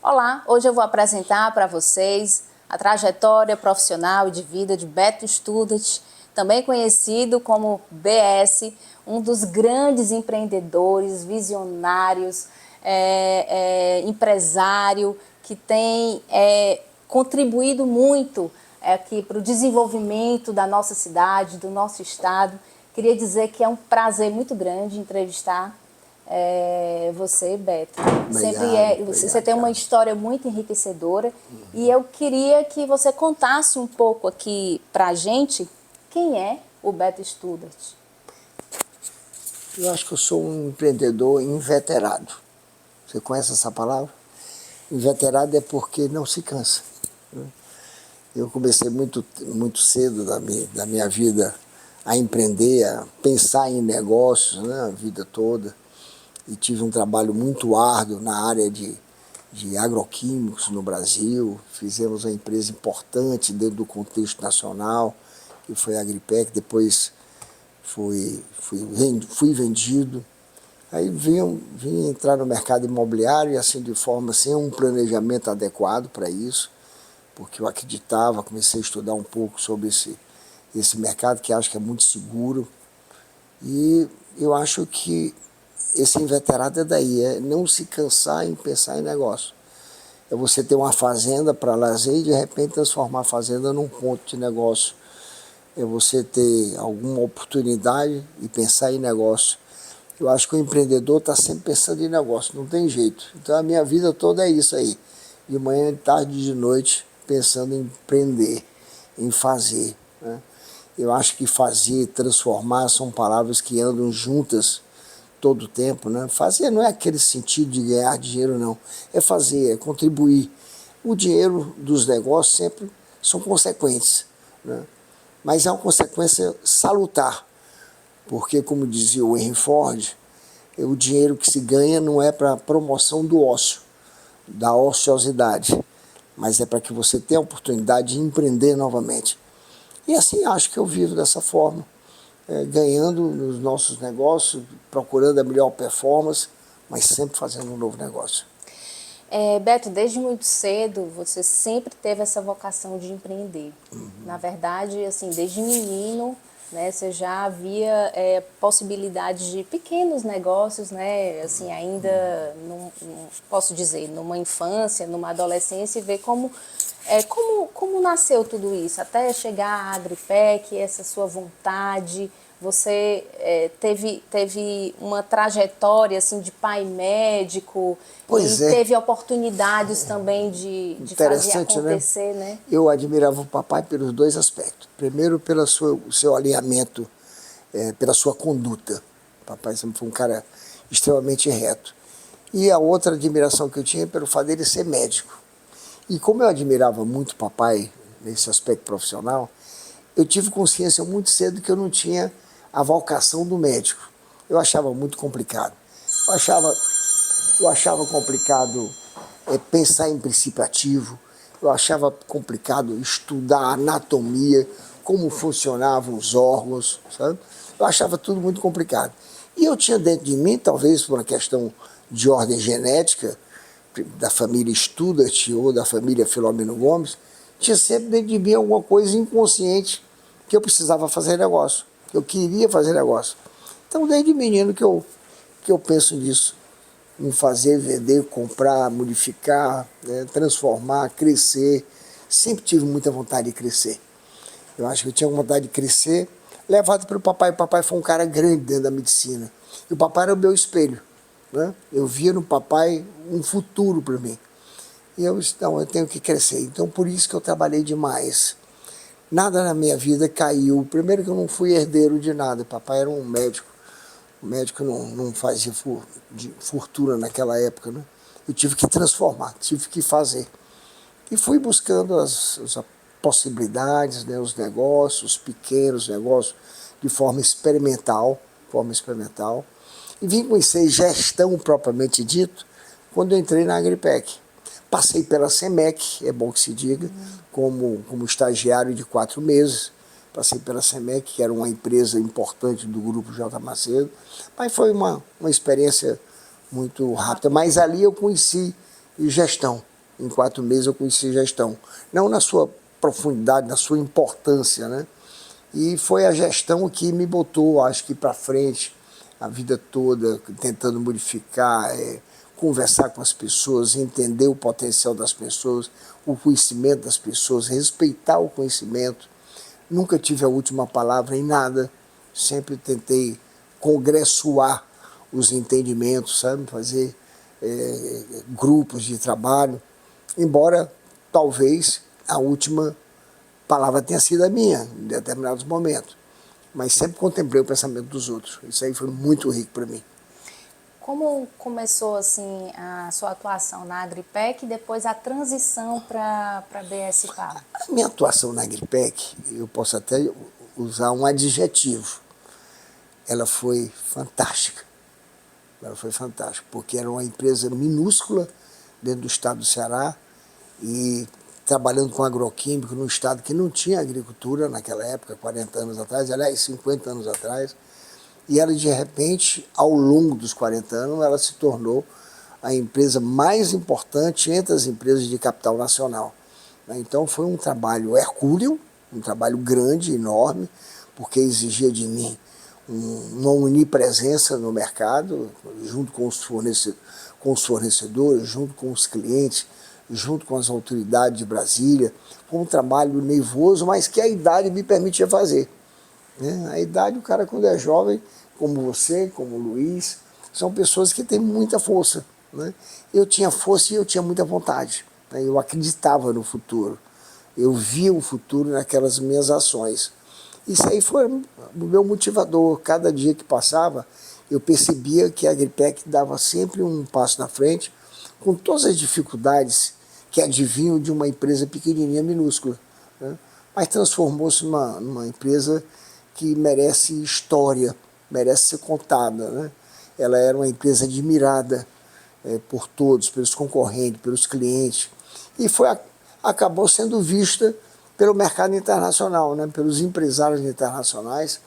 Olá, hoje eu vou apresentar para vocês a trajetória profissional e de vida de Beto Studart, também conhecido como BS, um dos grandes empreendedores, visionários, empresário, que tem contribuído muito aqui para o desenvolvimento da nossa cidade, do nosso estado. Queria dizer que é um prazer muito grande entrevistar você, Beto. Você tem uma história muito enriquecedora e eu queria que você contasse um pouco aqui para a gente quem é o Beto Studart. Eu acho que eu sou um empreendedor inveterado. Você conhece essa palavra? Inveterado é porque não se cansa. Eu comecei muito cedo da minha vida a empreender, a pensar em negócios, né, a vida toda. E tive um trabalho muito árduo na área de agroquímicos no Brasil. Fizemos uma empresa importante dentro do contexto nacional, que foi a Agripec. Depois fui vendido. Aí vim entrar no mercado imobiliário e assim de forma sem um planejamento adequado para isso, porque eu acreditava, comecei a estudar um pouco sobre esse mercado que acho que é muito seguro. E eu acho que esse inveterado é daí, é não se cansar em pensar em negócio. É você ter uma fazenda para lazer e de repente transformar a fazenda num ponto de negócio. É você ter alguma oportunidade e pensar em negócio. Eu acho que o empreendedor está sempre pensando em negócio, não tem jeito. Então a minha vida toda é isso aí. De manhã, de tarde e de noite, pensando em empreender, em fazer, né? Eu acho que fazer e transformar são palavras que andam juntas todo o tempo, né? Fazer não é aquele sentido de ganhar dinheiro, não. É fazer, é contribuir. O dinheiro dos negócios sempre são consequências, né? Mas é uma consequência salutar, porque, como dizia o Henry Ford, o dinheiro que se ganha não é para a promoção do ócio, da ociosidade, mas é para que você tenha a oportunidade de empreender novamente. E assim acho que eu vivo dessa forma, ganhando nos nossos negócios, procurando a melhor performance, mas sempre fazendo um novo negócio. Beto, desde muito cedo você sempre teve essa vocação de empreender. Na verdade, assim, desde menino, né, você já havia possibilidade de pequenos negócios, né, assim, ainda, posso dizer, numa infância, numa adolescência, e ver como nasceu tudo isso, até chegar à Agripec, essa sua vontade. Você teve uma trajetória assim, de pai médico, e teve oportunidades também de fazer acontecer, né? Eu admirava o papai pelos dois aspectos. Primeiro, pelo seu alinhamento, pela sua conduta. O papai sempre foi um cara extremamente reto. E a outra admiração que eu tinha pelo fato dele ser médico. E como eu admirava muito o papai nesse aspecto profissional, eu tive consciência muito cedo que eu não tinha a vocação do médico. Eu achava muito complicado. Eu achava complicado pensar em princípio ativo. Eu achava complicado estudar anatomia, como funcionavam os órgãos, sabe? Eu achava tudo muito complicado. E eu tinha dentro de mim, talvez por uma questão de ordem genética, da família Studart ou da família Filomeno Gomes, tinha sempre dentro de mim alguma coisa inconsciente que eu precisava fazer negócio, que eu queria fazer negócio. Então, desde menino que eu penso nisso, em fazer, vender, comprar, modificar, né, transformar, crescer. Sempre tive muita vontade de crescer. Eu acho que eu tinha vontade de crescer, levado pelo papai. O papai foi um cara grande dentro da medicina. E o papai era o meu espelho, né? Eu via no papai um futuro para mim. E eu disse, não, eu tenho que crescer. Então, por isso que eu trabalhei demais. Nada na minha vida caiu. Primeiro que eu não fui herdeiro de nada. Papai era um médico. O médico não fazia fortuna naquela época, né? Eu tive que transformar, tive que fazer. E fui buscando as possibilidades, né, os negócios, os pequenos negócios, de forma experimental. E vim conhecer gestão propriamente dito quando eu entrei na Agripec. Passei pela SEMEC, é bom que se diga, como estagiário de 4 meses. Passei pela SEMEC, que era uma empresa importante do grupo J. Macedo, mas foi uma experiência muito rápida. Mas ali eu conheci gestão, Em 4 meses eu conheci gestão. Não na sua profundidade, na sua importância, né? E foi a gestão que me botou, acho que, para frente, a vida toda, tentando modificar, conversar com as pessoas, entender o potencial das pessoas, o conhecimento das pessoas, respeitar o conhecimento. Nunca tive a última palavra em nada, sempre tentei congressuar os entendimentos, sabe? Fazer grupos de trabalho, embora talvez a última palavra tenha sido a minha, em determinados momentos. Mas sempre contemplei o pensamento dos outros. Isso aí foi muito rico para mim. Como começou assim a sua atuação na Agripec e depois a transição para a BS Palo? A minha atuação na Agripec, eu posso até usar um adjetivo. Ela foi fantástica. Ela foi fantástica, porque era uma empresa minúscula dentro do estado do Ceará e trabalhando com agroquímico num estado que não tinha agricultura naquela época, 40 anos atrás, aliás, 50 anos atrás. E ela, de repente, ao longo dos 40 anos, ela se tornou a empresa mais importante entre as empresas de capital nacional. Então foi um trabalho hercúleo, um trabalho grande, enorme, porque exigia de mim uma onipresença no mercado, junto com os fornecedores, junto com os clientes, junto com as autoridades de Brasília. Foi um trabalho nervoso, mas que a idade me permitia fazer. A idade, o cara quando é jovem, como você, como o Luiz, são pessoas que têm muita força. Eu tinha força e eu tinha muita vontade. Eu acreditava no futuro. Eu via o futuro naquelas minhas ações. Isso aí foi o meu motivador. Cada dia que passava, eu percebia que a Agripec dava sempre um passo na frente, com todas as dificuldades que advinham de uma empresa pequenininha, minúscula. Mas transformou-se numa empresa que merece história, merece ser contada. Ela era uma empresa admirada por todos, pelos concorrentes, pelos clientes, e acabou sendo vista pelo mercado internacional, pelos empresários internacionais.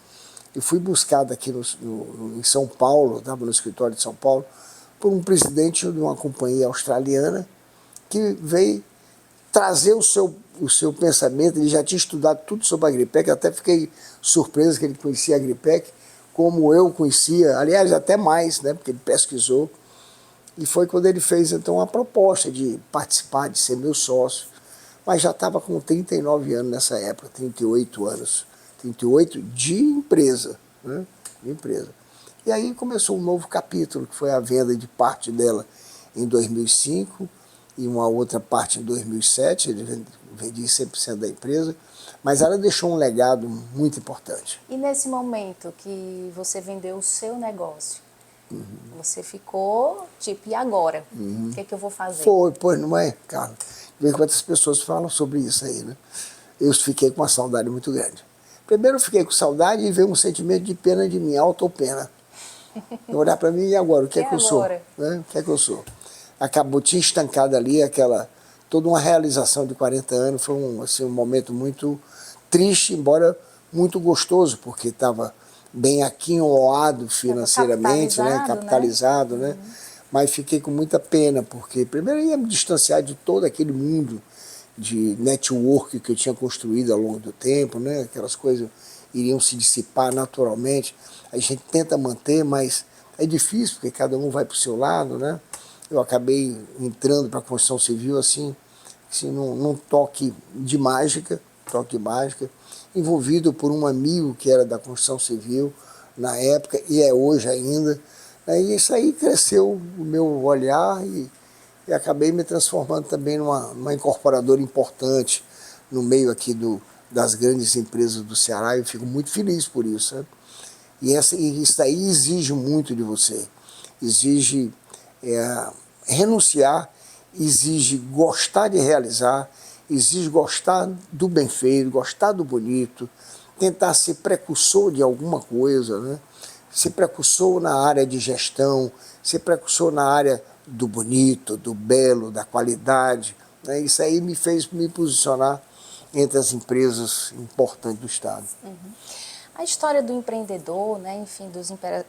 Eu fui buscado aqui em São Paulo, estava no escritório de São Paulo, por um presidente de uma companhia australiana que veio trazer o seu pensamento. Ele já tinha estudado tudo sobre a Agripec, até fiquei surpreso que ele conhecia a Agripec, como eu conhecia, aliás, até mais, porque ele pesquisou. E foi quando ele fez, então, a proposta de participar, de ser meu sócio. Mas já estava com 39 anos nessa época, 38 anos. 38 de empresa. De empresa. E aí começou um novo capítulo, que foi a venda de parte dela em 2005 e uma outra parte em 2007. Ele vendia 100% da empresa, mas ela deixou um legado muito importante. E nesse momento que você vendeu o seu negócio, você ficou tipo, e agora? O que é que eu vou fazer? Pois não é, Carla? Vê quantas pessoas falam sobre isso aí, Eu fiquei com uma saudade muito grande. Primeiro eu fiquei com saudade e veio um sentimento de pena de mim, autopena. Olhar para mim, e agora? O que é que eu sou? O que é que eu sou? Acabou, tinha estancado ali toda uma realização de 40 anos. Foi um momento muito triste, embora muito gostoso, porque estava bem aquinhoado financeiramente, capitalizado, Mas fiquei com muita pena, porque primeiro eu ia me distanciar de todo aquele mundo de network que eu tinha construído ao longo do tempo, Aquelas coisas iriam se dissipar naturalmente. A gente tenta manter, mas é difícil, porque cada um vai para o seu lado, Eu acabei entrando para a construção civil assim num toque de mágica, envolvido por um amigo que era da construção civil na época e é hoje ainda. E isso aí cresceu o meu olhar e acabei me transformando também numa incorporadora importante no meio aqui das grandes empresas do Ceará. Eu fico muito feliz por isso. E isso aí exige muito de você. Exige renunciar, exige gostar de realizar, exige gostar do bem feito, gostar do bonito, tentar ser precursor de alguma coisa, ser precursor na área de gestão, ser precursor na área do bonito, do belo, da qualidade. Isso aí me fez me posicionar entre as empresas importantes do Estado. A história do empreendedor, né, enfim,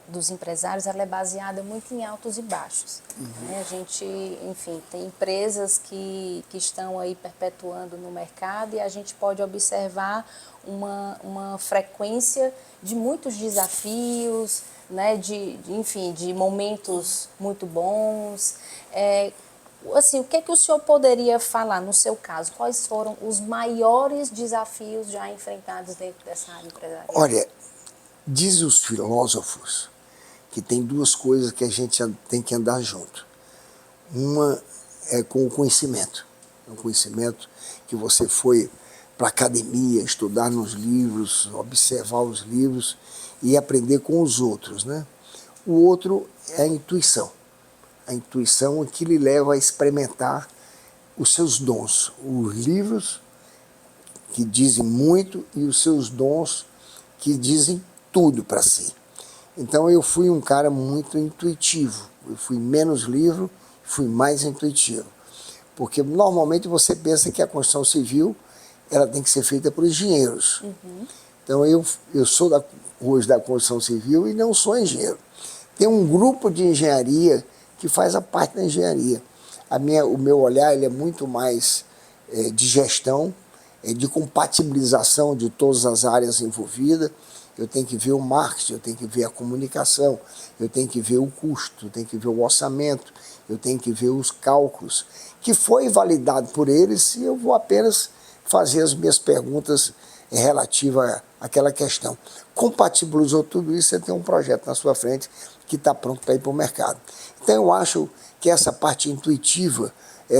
dos empresários, ela é baseada muito em altos e baixos. Né? A gente, enfim, tem empresas que estão aí perpetuando no mercado e a gente pode observar uma frequência de muitos desafios, né, enfim, de momentos muito bons. Assim, o que é que o senhor poderia falar, no seu caso? Quais foram os maiores desafios já enfrentados dentro dessa área empresarial? Olha, dizem os filósofos que tem duas coisas que a gente tem que andar junto. Uma é com o conhecimento. O conhecimento que você foi para a academia, estudar nos livros, observar os livros e aprender com os outros, né? O outro é a intuição. A intuição é que lhe leva a experimentar os seus dons. Os livros que dizem muito e os seus dons que dizem tudo para si. Então eu fui um cara muito intuitivo. Eu fui menos livro, fui mais intuitivo. Porque normalmente você pensa que a construção civil ela tem que ser feita por engenheiros. Então eu sou hoje da construção civil e não sou engenheiro. Tem um grupo de engenharia que faz a parte da engenharia. O meu olhar ele é muito mais de gestão, de compatibilização de todas as áreas envolvidas. Eu tenho que ver o marketing, eu tenho que ver a comunicação, eu tenho que ver o custo, eu tenho que ver o orçamento, eu tenho que ver os cálculos, que foi validado por eles e eu vou apenas fazer as minhas perguntas relativas àquela questão. Compatibilizou tudo isso, você tem um projeto na sua frente que está pronto para ir para o mercado. Então eu acho que essa parte intuitiva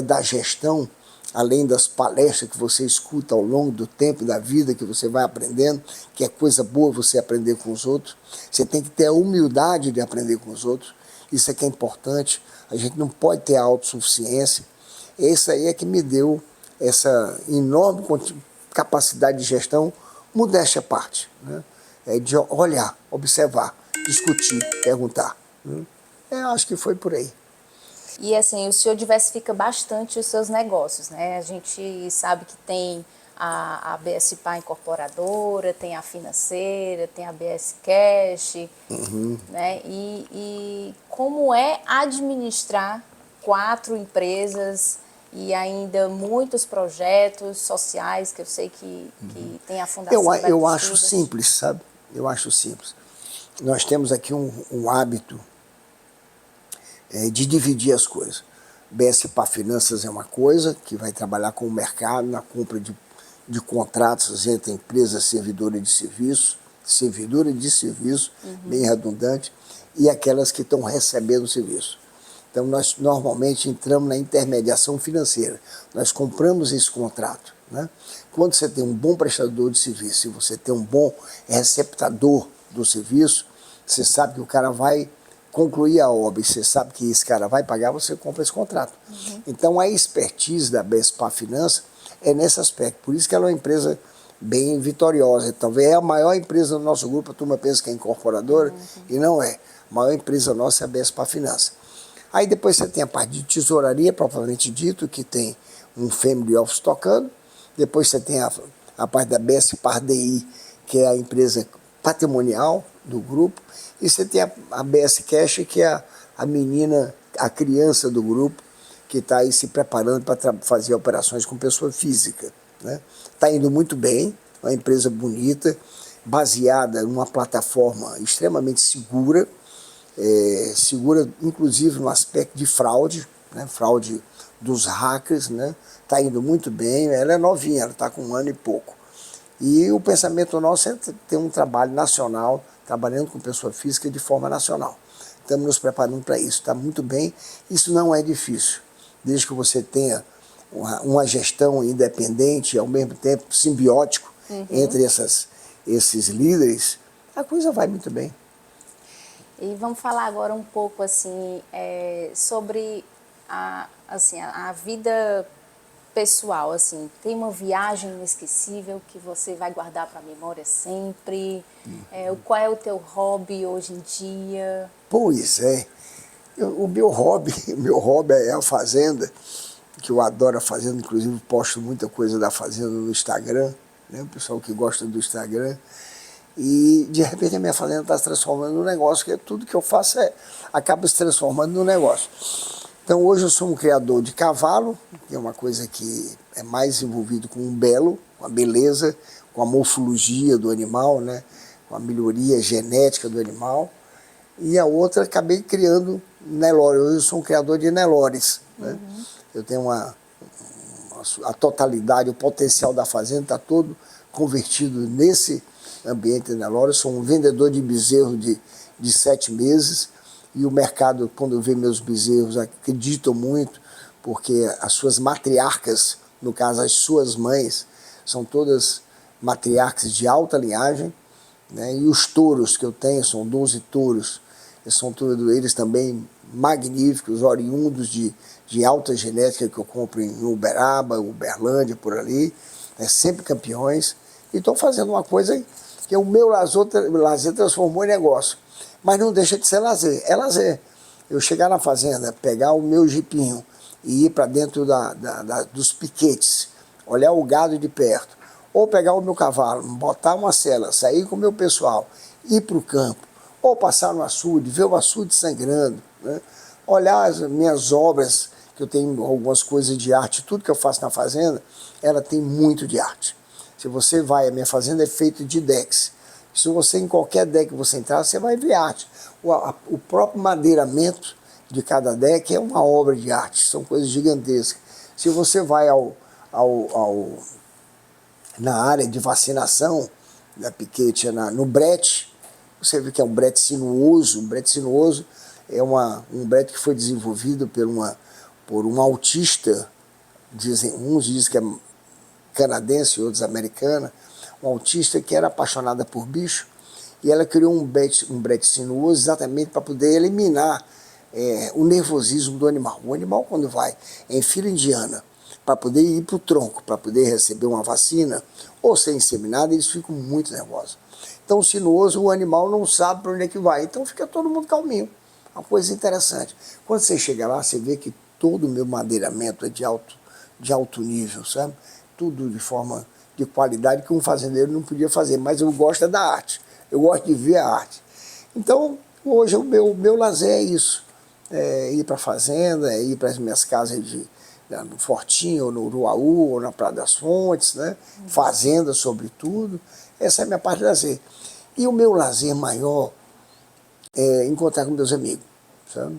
da gestão, além das palestras que você escuta ao longo do tempo da vida, que você vai aprendendo, que é coisa boa você aprender com os outros, você tem que ter a humildade de aprender com os outros, isso é que é importante, a gente não pode ter a autossuficiência, isso aí é que me deu essa enorme capacidade de gestão, modéstia à parte, né? De olhar, observar, discutir, perguntar. Eu acho que foi por aí. E assim, o senhor diversifica bastante os seus negócios, né? A gente sabe que tem a BS Pá Incorporadora, tem a financeira, tem a BS Cash, né? E como é administrar 4 empresas e ainda muitos projetos sociais, que eu sei que tem a Fundação Eu acho simples, sabe? Eu acho simples. Nós temos aqui um hábito de dividir as coisas. BS Pá Finanças é uma coisa, que vai trabalhar com o mercado, na compra de contratos entre empresas servidoras de serviço, bem redundante, e aquelas que estão recebendo o serviço. Então nós normalmente entramos na intermediação financeira, nós compramos esse contrato. Né? Quando você tem um bom prestador de serviço e você tem um bom receptador do serviço, você sabe que o cara vai concluir a obra e você sabe que esse cara vai pagar, você compra esse contrato. Então a expertise da BS Pá Finanças é nesse aspecto, por isso que ela é uma empresa bem vitoriosa. Talvez é a maior empresa do nosso grupo, a turma pensa que é incorporadora, e não é. A maior empresa nossa é a BS Pá Finanças. Aí depois você tem a parte de tesouraria, propriamente dito, que tem um family office tocando. Depois você tem a parte da BS Par DI, que é a empresa patrimonial do grupo. E você tem a BS Cash, que é a menina, a criança do grupo, que está aí se preparando para fazer operações com pessoa física. Está indo muito bem, uma empresa bonita, baseada numa plataforma extremamente segura, segura inclusive no aspecto de fraude, né? Fraude dos hackers, né? Está indo muito bem, ela é novinha, ela está com 1 ano e pouco. E o pensamento nosso é ter um trabalho nacional, trabalhando com pessoa física de forma nacional. Estamos nos preparando para isso, está muito bem, isso não é difícil, desde que você tenha uma gestão independente, ao mesmo tempo simbiótico entre esses líderes, a coisa vai muito bem. E vamos falar agora um pouco assim, sobre a vida pessoal. Assim, tem uma viagem inesquecível que você vai guardar para a memória sempre? Qual é o teu hobby hoje em dia? Pois é, o meu hobby é a fazenda, que eu adoro a fazenda, inclusive posto muita coisa da fazenda no Instagram, né? O pessoal que gosta do Instagram. E, de repente, a minha fazenda está se transformando num negócio, que tudo que eu faço acaba se transformando num negócio. Então, hoje eu sou um criador de cavalo, que é uma coisa que é mais envolvido com um belo, com a beleza, com a morfologia do animal, né? Com a melhoria genética do animal. E a outra, acabei criando Nelore. Hoje eu sou um criador de Nelores. Né? Eu tenho a totalidade, o potencial da fazenda está todo convertido nesse ambiente de Nelore. Eu sou um vendedor de bezerro de 7 meses e o mercado, quando vê meus bezerros, acreditam muito, porque as suas matriarcas, no caso as suas mães, são todas matriarcas de alta linhagem, né? E os touros que eu tenho, são 12 touros, são todos eles também magníficos, oriundos de alta genética que eu compro em Uberaba, Uberlândia, por ali, né? Sempre campeões. E estou fazendo uma coisa que o meu lazer transformou em negócio. Mas não deixa de ser lazer, é lazer. Eu chegar na fazenda, pegar o meu jipinho e ir para dentro dos piquetes, olhar o gado de perto, ou pegar o meu cavalo, botar uma cela, sair com o meu pessoal, ir para o campo, ou passar no açude, ver o açude sangrando, né? Olhar as minhas obras, que eu tenho algumas coisas de arte, tudo que eu faço na fazenda, ela tem muito de arte. Se você vai, a minha fazenda é feita de decks. Se você, em qualquer deck que você entrar, você vai ver arte. O próprio madeiramento de cada deck é uma obra de arte, são coisas gigantescas. Se você vai na área de vacinação da piquete, no brete, você vê que é um brete sinuoso. Um brete sinuoso é um brete que foi desenvolvido por um autista, uns dizem que é canadense, outros americana, um autista que era apaixonada por bicho, e ela criou um brete sinuoso exatamente para poder eliminar o nervosismo do animal. O animal, quando vai em fila indiana, para poder ir para o tronco, para poder receber uma vacina, ou ser inseminado, eles ficam muito nervosos. Então, o sinuoso, o animal não sabe para onde é que vai, então fica todo mundo calminho. Uma coisa interessante. Quando você chega lá, você vê que todo o meu madeiramento é de alto nível, sabe? Tudo de forma de qualidade que um fazendeiro não podia fazer, mas eu gosto da arte, eu gosto de ver a arte. Então, hoje o meu lazer é isso, ir para a fazenda, ir para as minhas casas no Fortinho, ou no Uruaú, ou na Praia das Fontes, né? Fazenda sobretudo, essa é a minha parte de lazer. E o meu lazer maior é encontrar com meus amigos, sabe?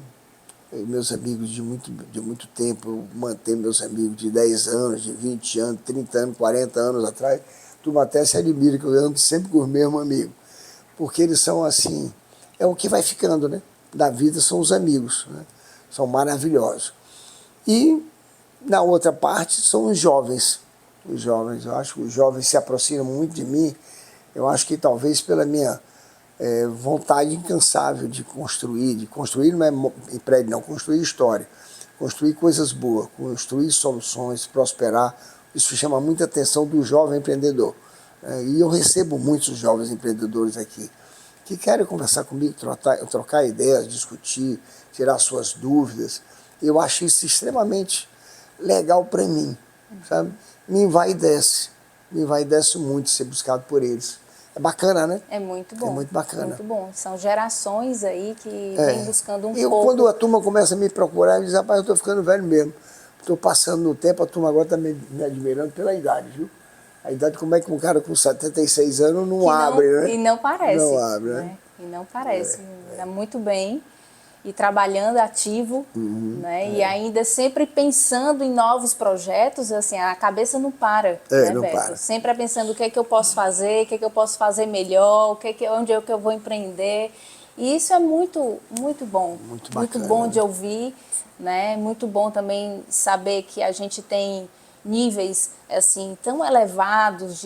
Meus amigos de muito tempo, eu manter meus amigos de 10 anos, de 20 anos, 30 anos, 40 anos atrás, tu até se admira que eu ando sempre com os mesmos amigos, porque eles são assim, é o que vai ficando, né? Da vida são os amigos, né? São maravilhosos. E na outra parte são os jovens. Os jovens, eu acho que os jovens se aproximam muito de mim, eu acho que talvez pela minha vontade incansável de construir não é prédio não, construir história, construir coisas boas, construir soluções, prosperar. Isso chama muita atenção do jovem empreendedor. E eu recebo muitos jovens empreendedores aqui, que querem conversar comigo, trocar ideias, discutir, tirar suas dúvidas. Eu acho isso extremamente legal para mim, sabe? Me envaidece muito ser buscado por eles. É bacana, né? É muito bom. É muito bacana. Muito bom. São gerações aí que vêm buscando um pouco. Quando a turma começa a me procurar, eu diz, rapaz, eu estou ficando velho mesmo. Estou passando no tempo, a turma agora está me admirando pela idade, viu? A idade, como é que um cara com 76 anos não abre, né? E não parece. Não abre, né? E não parece. Está muito bem. E trabalhando ativo, né? E ainda sempre pensando em novos projetos, assim, a cabeça não para, né, não Beto? para. Sempre pensando o que é que eu posso fazer, o que é que eu posso fazer melhor, onde é que eu vou empreender. E isso é muito, muito bom. Muito bacana, muito bom de ouvir, né? Muito bom também saber que a gente tem níveis assim tão elevados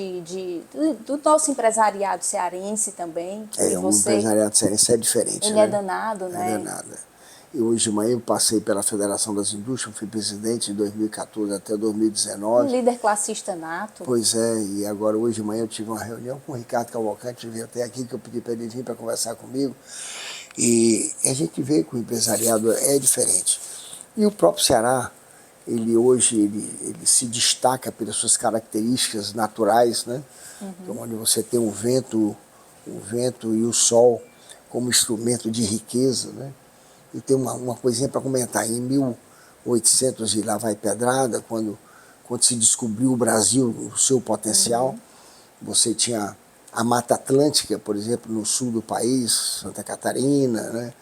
do nosso empresariado cearense também. O empresariado cearense é diferente. Ele é danado, né? É danado. E hoje de manhã eu passei pela Federação das Indústrias, fui presidente de 2014 até 2019. Um líder classista nato. Pois é, e agora hoje de manhã eu tive uma reunião com o Ricardo Cavalcante, veio até aqui, que eu pedi para ele vir para conversar comigo. E a gente vê que o empresariado é diferente. E o próprio Ceará, ele hoje se destaca pelas suas características naturais, né? Então, onde você tem um vento o vento e o sol como instrumento de riqueza, né? E tem uma coisinha para comentar. Em 1800 e lá vai pedrada, quando se descobriu o Brasil, o seu potencial, você tinha a Mata Atlântica, por exemplo, no sul do país, Santa Catarina, né?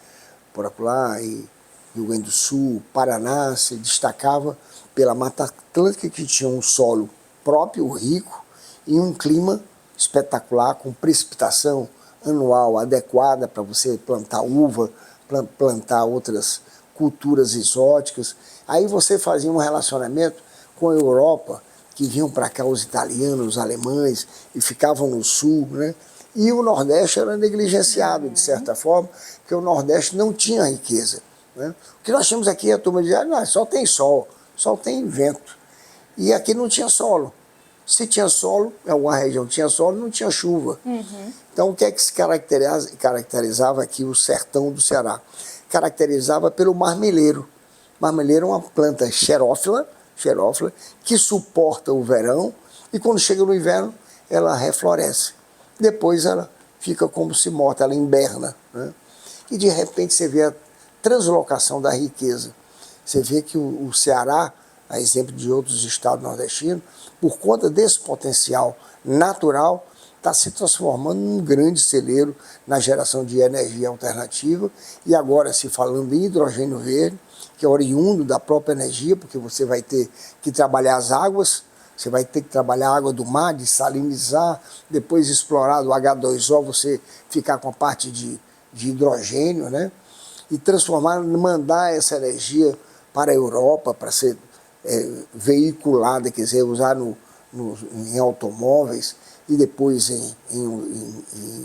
Por lá, e Rio Grande do Sul, Paraná, se destacava pela Mata Atlântica, que tinha um solo próprio, rico, e um clima espetacular, com precipitação anual adequada para você plantar uva, plantar outras culturas exóticas. Aí você fazia um relacionamento com a Europa, que vinham para cá os italianos, os alemães, e ficavam no sul, né? E o Nordeste era negligenciado, de certa forma, porque o Nordeste não tinha riqueza, né? O que nós tínhamos aqui, a turma dizia, não, só tem sol tem vento. E aqui não tinha solo. Se tinha solo, em alguma região tinha solo, não tinha chuva. Então, o que é que se caracterizava aqui o sertão do Ceará? Caracterizava pelo marmeleiro. Marmeleiro é uma planta xerófila, que suporta o verão, e quando chega no inverno, ela refloresce. Depois ela fica como se morta, ela inverna, né? E de repente você vê a translocação da riqueza. Você vê que o Ceará, a exemplo de outros estados nordestinos, por conta desse potencial natural, está se transformando num grande celeiro na geração de energia alternativa, e agora se falando em hidrogênio verde, que é oriundo da própria energia, porque você vai ter que trabalhar as águas, você vai ter que trabalhar a água do mar, desalinizar, depois explorar do H2O, você ficar com a parte de hidrogênio, né? E transformar, mandar essa energia para a Europa, para ser veiculada, quer dizer, usar em automóveis e depois em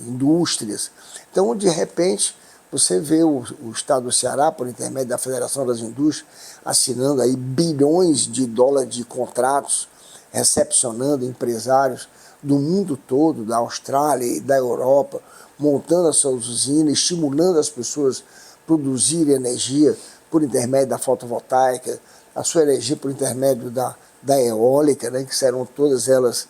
indústrias. Então, de repente, você vê o estado do Ceará, por intermédio da Federação das Indústrias, assinando aí bilhões de dólares de contratos, recepcionando empresários do mundo todo, da Austrália e da Europa, montando as suas usinas, estimulando as pessoas a produzirem energia por intermédio da fotovoltaica, a sua energia por intermédio da eólica, né, que serão todas elas.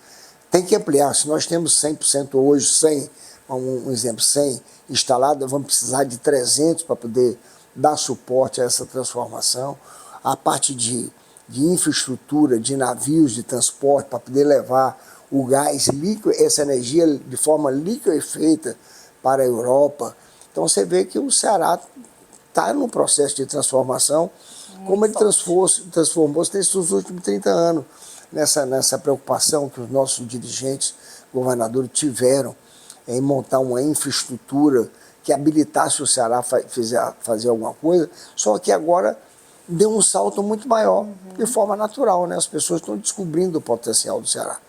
Tem que ampliar. Se nós temos 100% hoje, 100, um exemplo, 100 instalado, vamos precisar de 300 para poder dar suporte a essa transformação. A parte de infraestrutura, de navios de transporte, para poder levar o gás líquido, essa energia de forma líquida e feita para a Europa. Então você vê que o Ceará está num processo de transformação, como ele transformou-se nesses últimos 30 anos, nessa preocupação que os nossos dirigentes, governadores, tiveram em montar uma infraestrutura que habilitasse o Ceará a fazer alguma coisa, só que agora deu um salto muito maior, de forma natural, né? As pessoas estão descobrindo o potencial do Ceará.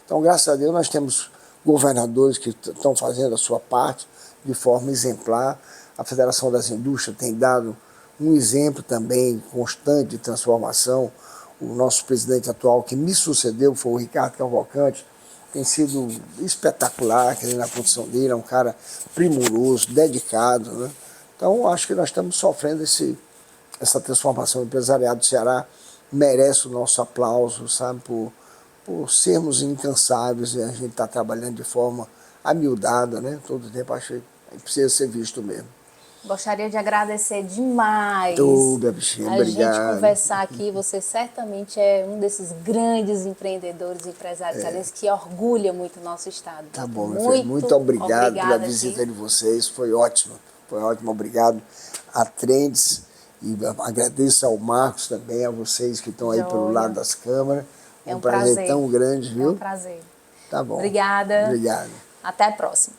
Então, graças a Deus, nós temos governadores que estão fazendo a sua parte de forma exemplar. A Federação das Indústrias tem dado um exemplo também constante de transformação. O nosso presidente atual, que me sucedeu, foi o Ricardo Cavalcante, tem sido espetacular, quer dizer, na condição dele, é um cara primoroso, dedicado, né? Então, acho que nós estamos sofrendo essa transformação. O empresariado do Ceará merece o nosso aplauso, sabe, por sermos incansáveis, e a gente está trabalhando de forma amiudada, né? Todo o tempo, acho que precisa ser visto mesmo. Gostaria de agradecer demais Minha bichinha, obrigado. Gente conversar aqui. Você certamente é um desses grandes empreendedores e empresários que orgulha muito o nosso estado. Tá bom, muito obrigado pela visita de vocês, foi ótimo, obrigado a Trends, e agradeço ao Marcos também, a vocês que estão aí pelo lado das câmeras. É um prazer tão grande, viu? É um prazer. Tá bom. Obrigada. Obrigado. Até a próxima.